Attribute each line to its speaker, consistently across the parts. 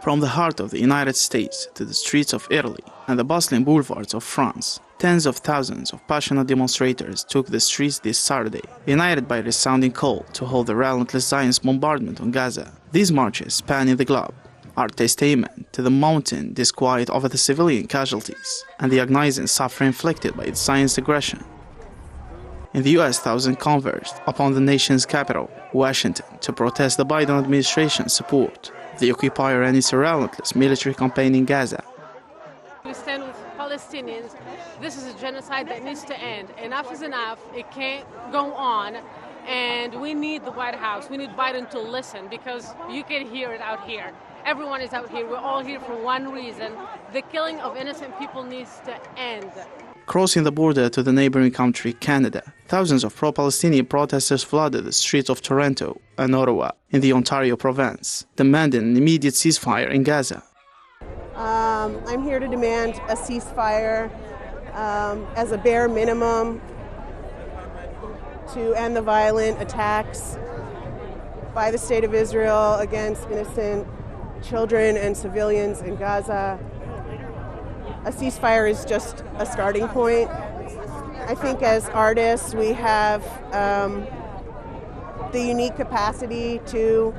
Speaker 1: From the heart of the United States to the streets of Italy and the bustling boulevards of France, tens of thousands of passionate demonstrators took the streets this Saturday, united by a resounding call to halt the relentless Zionist bombardment on Gaza. These marches, spanning the globe, are testament to the mounting disquiet over the civilian casualties and the agonizing suffering inflicted by its Zionist aggression. In the US, thousands converged upon the nation's capital, Washington, to protest the Biden administration's support of the occupier and its relentless military campaign in Gaza.
Speaker 2: We stand with Palestinians. This is a genocide that needs to end. Enough is enough. It can't go on. And we need the White House. We need Biden to listen, because you can hear it out here. Everyone is out here. We're all here for one reason. The killing of innocent people needs to end.
Speaker 1: Crossing the border to the neighboring country, Canada, thousands of pro-Palestinian protesters flooded the streets of Toronto and Ottawa in the Ontario province, demanding an immediate ceasefire in Gaza.
Speaker 3: I'm here to demand a ceasefire as a bare minimum to end the violent attacks by the State of Israel against innocent children and civilians in Gaza. A ceasefire is just a starting point. I think as artists we have the unique capacity to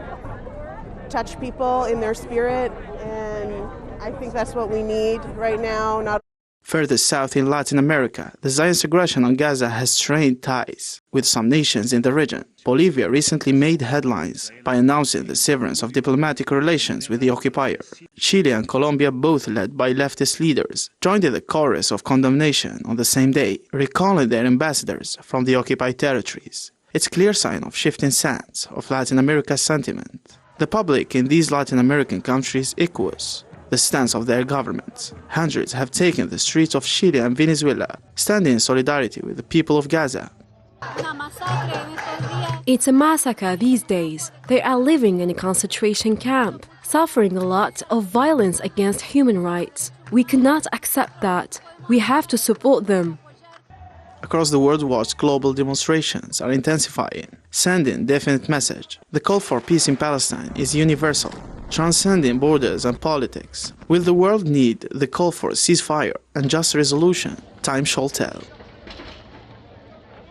Speaker 3: touch people in their spirit, and I think that's what we need right now.
Speaker 1: Further south in Latin America, the Zionist aggression on Gaza has strained ties with some nations in the region. Bolivia recently made headlines by announcing the severance of diplomatic relations with the occupier. Chile and Colombia, both led by leftist leaders, joined in the chorus of condemnation on the same day, recalling their ambassadors from the occupied territories. It's a clear sign of shifting sands of Latin America's sentiment. The public in these Latin American countries echoes the stance of their governments. Hundreds have taken the streets of Chile and Venezuela, standing in solidarity with the people of Gaza.
Speaker 4: It's a massacre these days. They are living in a concentration camp, suffering a lot of violence against human rights. We cannot accept that. We have to support them.
Speaker 1: Across the world, global demonstrations are intensifying, sending a definite message. The call for peace in Palestine is universal, transcending borders and politics. Will the world need the call for a ceasefire and just resolution? Time shall tell.